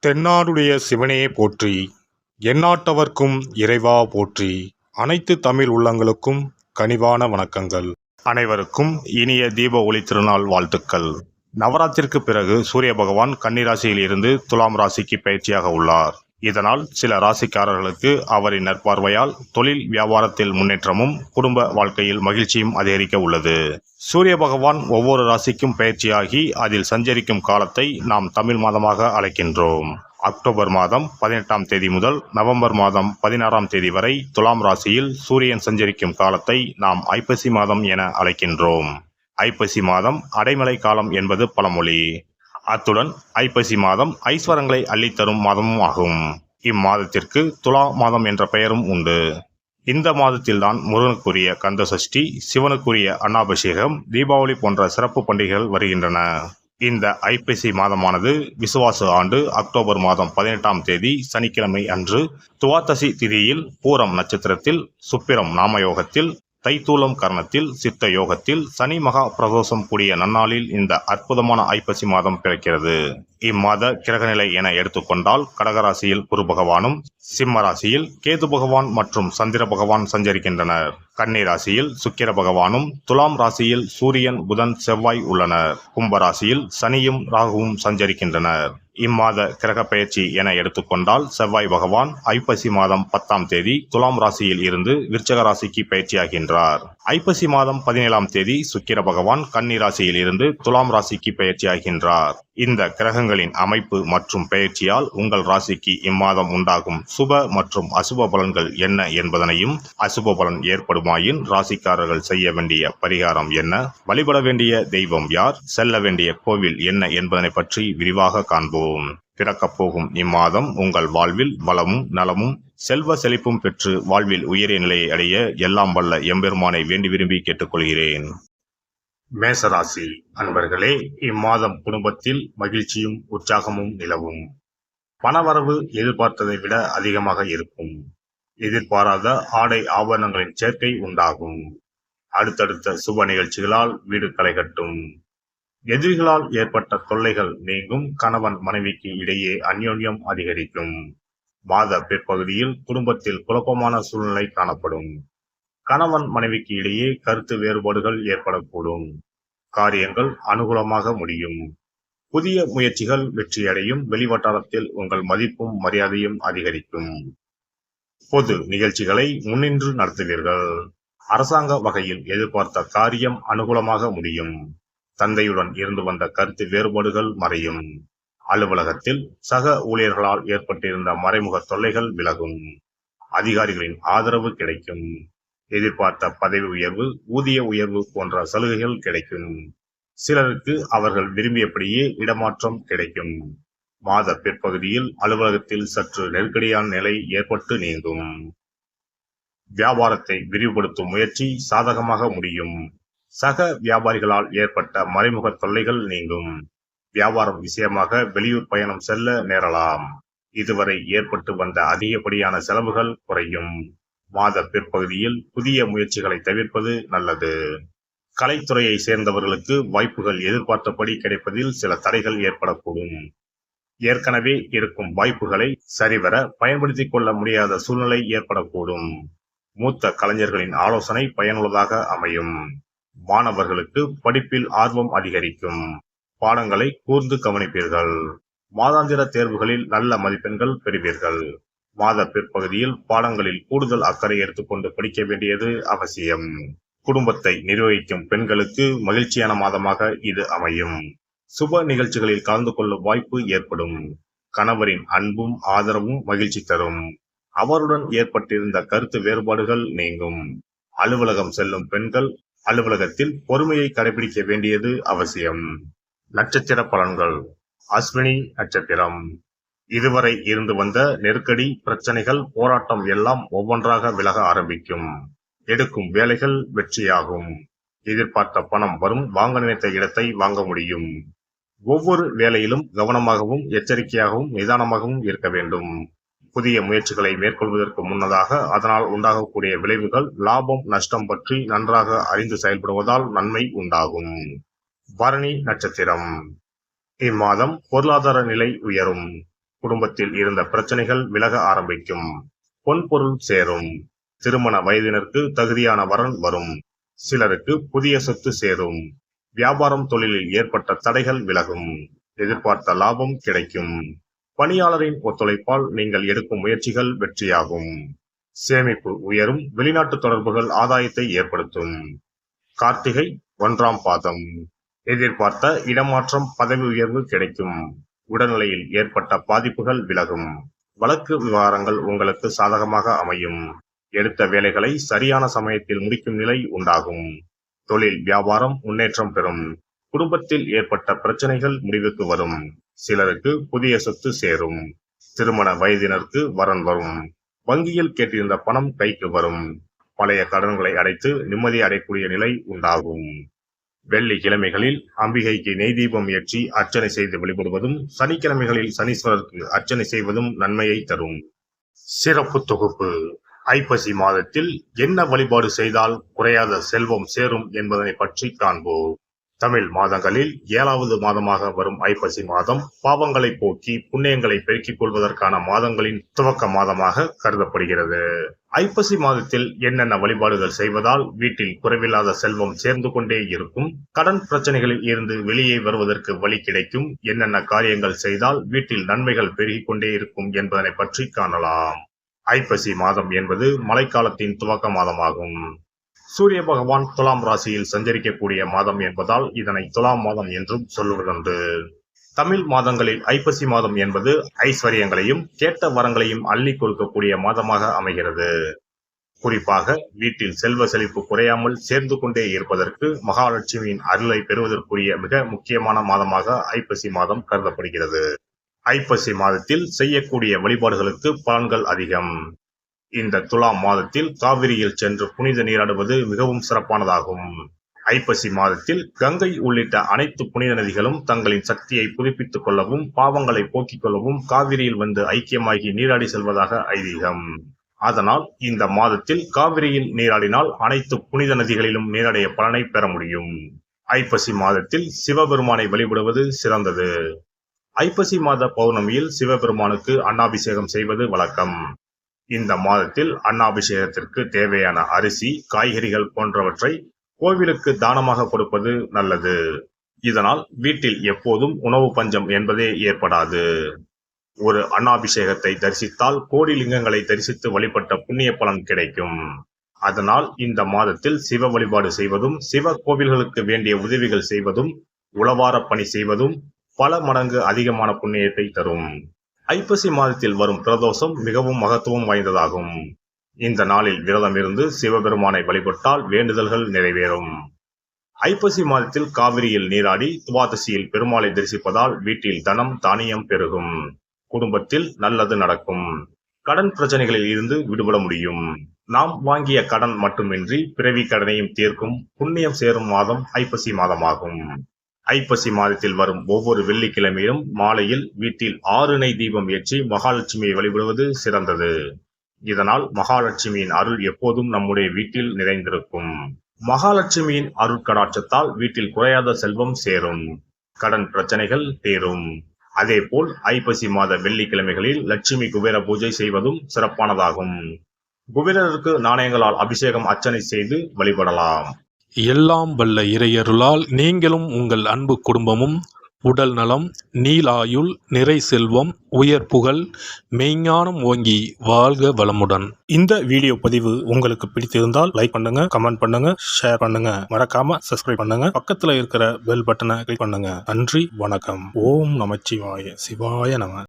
தென்னாடுடைய சிவனே போற்றி, எந்நாட்டவர்க்கும் இறைவா போற்றி. அனைத்து தமிழ் உள்ளங்களுக்கும் கனிவான வணக்கங்கள். அனைவருக்கும் இனிய தீப ஒளி திருநாள் வாழ்த்துக்கள். நவராத்திற்கு பிறகு சூரிய பகவான் கன்னிராசியில் இருந்து துலாம் ராசிக்கு பயிற்சியாக உள்ளார். இதனால் சில ராசிக்காரர்களுக்கு அவரின் நற்பார்வையால் தொழில் வியாபாரத்தில் முன்னேற்றமும் குடும்ப வாழ்க்கையில் மகிழ்ச்சியும் அதிகரிக்க உள்ளது. சூரிய பகவான் ஒவ்வொரு ராசிக்கும் பயிற்சியாகி அதில் சஞ்சரிக்கும் காலத்தை நாம் தமிழ் மாதமாக அழைக்கின்றோம். அக்டோபர் மாதம் 18ஆம் தேதி முதல் நவம்பர் மாதம் 16ஆம் தேதி வரை துலாம் ராசியில் சூரியன் சஞ்சரிக்கும் காலத்தை நாம் ஐப்பசி மாதம் என அழைக்கின்றோம். ஐப்பசி மாதம் அடைமழை காலம் என்பது பழமொழி. அத்துடன் ஐப்பசி மாதம் ஐஸ்வரங்களை அள்ளித்தரும் மாதமும் ஆகும். இம்மாதத்திற்கு துலா மாதம் என்ற பெயரும் உண்டு. இந்த மாதத்தில்தான் முருகனுக்குரிய கந்த சஷ்டி, சிவனுக்குரிய அன்னாபிஷேகம், தீபாவளி போன்ற சிறப்பு பண்டிகைகள் வருகின்றன. இந்த ஐப்பசி மாதமானது விசுவாச ஆண்டு அக்டோபர் மாதம் 18ஆம் தேதி சனிக்கிழமை அன்று துவாதசி திதியில் பூரம் நட்சத்திரத்தில் சுப்பிரம் நாமயோகத்தில் தைத்தூலம் கரணத்தில் சித்த யோகத்தில் சனி மகா பிரதோஷம் கூடிய நன்னாளில் இந்த அற்புதமான ஐப்பசி மாதம் பிறக்கிறது. இம்மாத கிரகநிலை என எடுத்துக்கொண்டால் கடகராசியில் குரு பகவானும், சிம்ம ராசியில் கேது பகவான் மற்றும் சந்திர பகவான் சஞ்சரிக்கின்றனர். கன்னி ராசியில் சுக்கிர பகவானும், துலாம் ராசியில் சூரியன், புதன், செவ்வாய் உள்ளனர். கும்ப ராசியில் சனியும் ராகுவும் சஞ்சரிக்கின்றனர். இம்மாத கிரக பயிற்சி என எடுத்துக்கொண்டால் செவ்வாய் பகவான் ஐப்பசி மாதம் 10ஆம் தேதி துலாம் ராசியில் இருந்து விருச்சக ராசிக்கு பயிற்சியாகின்றார். ஐப்பசி மாதம் 17ஆம் தேதி சுக்கிர பகவான் கன்னி ராசியில் இருந்து துலாம் ராசிக்கு பயிற்சியாகின்றார். இந்த கிரகங்களின் அமைப்பு மற்றும் பயிற்சியால் உங்கள் ராசிக்கு இம்மாதம் உண்டாகும் சுப மற்றும் அசுப பலன்கள் என்ன என்பதனையும், அசுப பலன் ஏற்படுமாயின் ராசிக்காரர்கள் செய்ய வேண்டிய பரிகாரம் என்ன, வழிபட வேண்டிய தெய்வம் யார், செல்ல வேண்டிய கோவில் என்ன என்பதனை பற்றி விரிவாக காண்போம். பிறக்கப் போகும் இம்மாதம் உங்கள் வாழ்வில் வளமும் நலமும் செல்வ செழிப்பும் பெற்று வாழ்வில் உயரிய நிலையை அடைய எல்லாம் வல்ல எம்பெருமானை வேண்டி விரும்பி கேட்டுக்கொள்கிறேன். மேசராசி அன்பர்களே, இம்மாதம் குடும்பத்தில் மகிழ்ச்சியும் உற்சாகமும் நிலவும். பணவரவு எதிர்பார்த்ததை விட அதிகமாக இருக்கும். எதிர்பாராத ஆடை ஆபரணங்களின் சேர்க்கை உண்டாகும். அடுத்தடுத்த சுப நிகழ்ச்சிகளால் வீடு களை கட்டும். எதிரிகளால் ஏற்பட்ட தொல்லைகள் நீங்கும். கணவன் மனைவிக்கு இடையே அந்யோன்யம் அதிகரிக்கும். மாத பிற்பகுதியில் குடும்பத்தில் குழப்பமான சூழ்நிலை காணப்படும். கணவன் மனைவிக்கு இடையே கருத்து வேறுபாடுகள் ஏற்படக்கூடும். காரியங்கள் அனுகூலமாக முடியும். புதிய முயற்சிகள் வெற்றியடையும். வெளிவட்டாரத்தில் உங்கள் மதிப்பும் மரியாதையும் அதிகரிக்கும். பொது நிகழ்ச்சிகளை முன்னின்று நடத்துவீர்கள். அரசாங்க வகையில் எதிர்பார்த்த காரியம் அனுகூலமாக முடியும். தந்தையுடன் இருந்து வந்த கருத்து வேறுபாடுகள் மறையும். அலுவலகத்தில் சக ஊழியர்களால் ஏற்பட்டிருந்த மறைமுக தொல்லைகள் விலகும். அதிகாரிகளின் ஆதரவு கிடைக்கும். எதிர்பார்த்த பதவி உயர்வு, ஊதிய உயர்வு போன்ற சலுகைகள் கிடைக்கும். சிலருக்கு அவர்கள் விரும்பியபடியே இடமாற்றம் கிடைக்கும். மாத பிற்பகுதியில் அலுவலகத்தில் சற்று நெருக்கடியான நிலை ஏற்பட்டு நீங்கும். வியாபாரத்தை விரிவுபடுத்தும் முயற்சி சாதகமாக முடியும். சக வியாபாரிகளால் ஏற்பட்ட மறைமுக தொல்லைகள் நீங்கும். வியாபாரம் விஷயமாக வெளியூர் பயணம் செல்ல நேரலாம். இதுவரை ஏற்பட்டு வந்த அதிகப்படியான செலவுகள் குறையும். மாத பிற்பகுதியில் புதிய முயற்சிகளை தவிர்ப்பது நல்லது. கலைத்துறையை சேர்ந்தவர்களுக்கு வாய்ப்புகள் எதிர்பார்த்தபடி கிடைப்பதில் சில தடைகள் ஏற்படக்கூடும். ஏற்கனவே இருக்கும் வாய்ப்புகளை சரிவர பயன்படுத்திக் கொள்ள முடியாத சூழ்நிலை ஏற்படக்கூடும். மூத்த கலைஞர்களின் ஆலோசனை பயனுள்ளதாக அமையும். மாணவர்களுக்கு படிப்பில் ஆர்வம் அதிகரிக்கும். பாடங்களை கூர்ந்து கவனிப்பீர்கள். மாதாந்திர தேர்வுகளில் நல்ல மதிப்பெண்கள் பெறுவீர்கள். மாத பிற்பகுதியில் பாடங்களில் கூடுதல் அக்கறை எடுத்துக்கொண்டு படிக்க வேண்டியது அவசியம். குடும்பத்தை நிர்வகிக்கும் பெண்களுக்கு மகிழ்ச்சியான மாதமாக இது அமையும். சுப நிகழ்ச்சிகளில் கலந்து கொள்ளும் வாய்ப்பு ஏற்படும். கணவரின் அன்பும் ஆதரவும் மகிழ்ச்சி தரும். அவருடன் ஏற்பட்டிருந்த கருத்து வேறுபாடுகள் நீங்கும். அலுவலகம் செல்லும் பெண்கள் அலுவலகத்தில் பொறுமையை கடைபிடிக்க வேண்டியது அவசியம். நட்சத்திர பலன்கள். அஸ்வினி நட்சத்திரம். இதுவரை இருந்து வந்த நெருக்கடி, பிரச்சனைகள், போராட்டம் எல்லாம் ஒவ்வொன்றாக விலக ஆரம்பிக்கும். எடுக்கும் வேலைகள் வெற்றியாகும். எதிர்பார்த்த பணம் வரும். வாங்க நினைத்த இடத்தை வாங்க முடியும். ஒவ்வொரு வேலையிலும் கவனமாகவும் எச்சரிக்கையாகவும் நிதானமாகவும் இருக்க வேண்டும். புதிய முயற்சிகளை மேற்கொள்வதற்கு முன்னதாக அதனால் உண்டாகக்கூடிய விளைவுகள், லாபம் நஷ்டம் பற்றி நன்றாக அறிந்து செயல்படுவதால் நன்மை உண்டாகும். பரணி நட்சத்திரம். இம்மாதம் பொருளாதார நிலை உயரும். குடும்பத்தில் இருந்த பிரச்சனைகள் விலக ஆரம்பிக்கும். பொன்பொருள் சேரும். திருமண வயதினருக்கு தகுதியான வரன் வரும். சிலருக்கு புதிய சொத்து சேரும். வியாபாரம் தொழிலில் ஏற்பட்ட தடைகள் விலகும். எதிர்பார்த்த லாபம் கிடைக்கும். பணியாளரின் ஒத்துழைப்பால் நீங்கள் எடுக்கும் முயற்சிகள் வெற்றியாகும். சேமிப்பு உயரும். வெளிநாட்டு தொடர்புகள் ஆதாயத்தை ஏற்படுத்தும். கார்த்திகை 1ஆம் பாதம். எதிர்பார்த்த இடமாற்றம், பதவி உயர்வு கிடைக்கும். உடல்நிலையில் ஏற்பட்ட பாதிப்புகள் விலகும். வழக்கு விவகாரங்கள் உங்களுக்கு சாதகமாக அமையும். எடுத்த வேலைகளை சரியான சமயத்தில் முடிக்கும் நிலை உண்டாகும். தொழில் வியாபாரம் முன்னேற்றம் பெறும். குடும்பத்தில் ஏற்பட்ட பிரச்சனைகள் முடிவுக்கு வரும். சிலருக்கு புதிய சொத்து சேரும். திருமண வயதினருக்கு வரன் வரும். வங்கியில் கேட்டிருந்த பணம் கைக்கு வரும். பழைய கடன்களை அடைத்து நிம்மதி அடையக்கூடிய நிலை உண்டாகும். வெள்ளிக்கிழமைகளில் அம்பிகைக்கு நெய் தீபம் ஏற்றி அர்ச்சனை செய்து வழிபடுவதும், சனிக்கிழமைகளில் சனீஸ்வரருக்கு அர்ச்சனை செய்வதும் நன்மையை தரும். சிறப்பு தொகுப்பு. ஐப்பசி மாதத்தில் என்ன வழிபாடு செய்தால் குறையாத செல்வம் சேரும் என்பதனை பற்றி காண்போம். தமிழ் மாதங்களில் 7வது மாதமாக வரும் ஐப்பசி மாதம் பாவங்களை போக்கி புண்ணியங்களை பெருக்கிக் கொள்வதற்கான மாதங்களின் துவக்க மாதமாக கருதப்படுகிறது. ஐப்பசி மாதத்தில் என்னென்ன வழிபாடுகள் செய்வதால் வீட்டில் குறைவில்லாத செல்வம் சேர்ந்து கொண்டே இருக்கும், கடன் பிரச்சனைகளில் இருந்து வெளியே வருவதற்கு வழி கிடைக்கும், என்னென்ன காரியங்கள் செய்தால் வீட்டில் நன்மைகள் பெருகிக் கொண்டே இருக்கும் என்பதனை பற்றி காணலாம். ஐப்பசி மாதம் என்பது மழைக்காலத்தின் துவக்க மாதமாகும். சூரிய பகவான் துலாம் ராசியில் சஞ்சரிக்கக்கூடிய மாதம் என்பதால் இதனை துலாம் மாதம் என்றும் சொல்லுவதுண்டு. தமிழ் மாதங்களில் ஐப்பசி மாதம் என்பது ஐஸ்வர்யங்களையும் கேட்ட வரங்களையும் அள்ளி கொடுக்கக்கூடிய மாதமாக அமைகிறது. குறிப்பாக வீட்டில் செல்வ செழிப்பு குறையாமல் சேர்ந்து கொண்டே இருப்பதற்கு மகாலட்சுமியின் அருளை பெறுவதற்குரிய மிக முக்கியமான மாதமாக ஐப்பசி மாதம் கருதப்படுகிறது. ஐப்பசி மாதத்தில் செய்யக்கூடிய வழிபாடுகளுக்கு பலன்கள் அதிகம். இந்த துலாம் மாதத்தில் காவிரியில் சென்று புனித நீராடுவது மிகவும் சிறப்பானதாகும். ஐப்பசி மாதத்தில் கங்கை உள்ளிட்ட அனைத்து புனித நதிகளும் தங்களின் சக்தியை புதுப்பித்துக் கொள்ளவும், பாவங்களை போக்கிக் கொள்ளவும் காவிரியில் வந்து ஐக்கியமாகி நீராடி செல்வதாக ஐதீகம். அதனால் இந்த மாதத்தில் காவிரியில் நீராடினால் அனைத்து புனித நதிகளிலும் நீராடிய பலனை பெற முடியும். ஐப்பசி மாதத்தில் சிவபெருமானை வழிபடுவது சிறந்தது. ஐப்பசி மாத பௌர்ணமியில் சிவபெருமானுக்கு அன்னாபிஷேகம் செய்வது வழக்கம். இந்த மாதத்தில் அன்னாபிஷேகத்திற்கு தேவையான அரிசி, காய்கறிகள் போன்றவற்றை கோவிலுக்கு தானமாக கொடுப்பது நல்லது. இதனால் வீட்டில் எப்போதும் உணவு பஞ்சம் என்பதே ஏற்படாது. ஒரு அன்னாபிஷேகத்தை தரிசித்தால் கோடி லிங்கங்களை தரிசித்து வழிபட்ட புண்ணிய பலன் கிடைக்கும். அதனால் இந்த மாதத்தில் சிவ வழிபாடு செய்வதும், சிவ கோவில்களுக்கு வேண்டிய உதவிகள் செய்வதும், உளவார பணி செய்வதும் பல மடங்கு அதிகமான புண்ணியத்தை தரும். ஐப்பசி மாதத்தில் வரும் பிரதோஷம் மிகவும் மகத்துவம் வாய்ந்ததாகும். இந்த நாளில் விரதம் இருந்து சிவபெருமானை வழிபட்டால் வேண்டுதல்கள் நிறைவேறும். ஐப்பசி மாதத்தில் காவிரியில் நீராடி துவாதசியில் பெருமாளை தரிசிப்பதால் வீட்டில் தனம் தானியம் பெருகும். குடும்பத்தில் நல்லது நடக்கும். கடன் பிரச்சனைகளில் இருந்து விடுபட முடியும். நாம் வாங்கிய கடன் மட்டுமின்றி பிறவி கடனையும் தீர்க்கும் புண்ணியம் சேரும் மாதம் ஐப்பசி மாதமாகும். ஐப்பசி மாதத்தில் வரும் ஒவ்வொரு வெள்ளிக்கிழமையிலும் மாலையில் வீட்டில் 6 நெய் தீபம் ஏற்றி மகாலட்சுமியை வழிபடுவது சிறந்தது. இதனால் மகாலட்சுமியின் அருள் எப்போதும் நம்முடைய வீட்டில் நிறைந்திருக்கும். மகாலட்சுமியின் அருட்கடாட்சத்தால் வீட்டில் குறையாத செல்வம் சேரும். கடன் பிரச்சனைகள் தீரும். அதேபோல் ஐப்பசி மாத வெள்ளிக்கிழமைகளில் லட்சுமி குபேர பூஜை செய்வதும் சிறப்பானதாகும். குபேரருக்கு நாணயங்களால் அபிஷேகம் அர்ச்சனை செய்து வழிபடலாம். எல்லாம் வல்ல இறையருளால் நீங்களும் உங்கள் அன்பு குடும்பமும் உடல் நலம், நீலாயுள், நிறை செல்வம், உயர் புகழ், மெய்ஞானம் ஓங்கி வாழ்க வளமுடன். இந்த வீடியோ பதிவு உங்களுக்கு பிடித்திருந்தால் லைக் பண்ணுங்க, கமெண்ட் பண்ணுங்க, ஷேர் பண்ணுங்க, மறக்காம சப்ஸ்கிரைப் பண்ணுங்க, பக்கத்துல இருக்கிற பெல் பட்டனை கிளிக் பண்ணுங்க. நன்றி, வணக்கம். ஓம் நமச்சிவாய. சிவாய நம.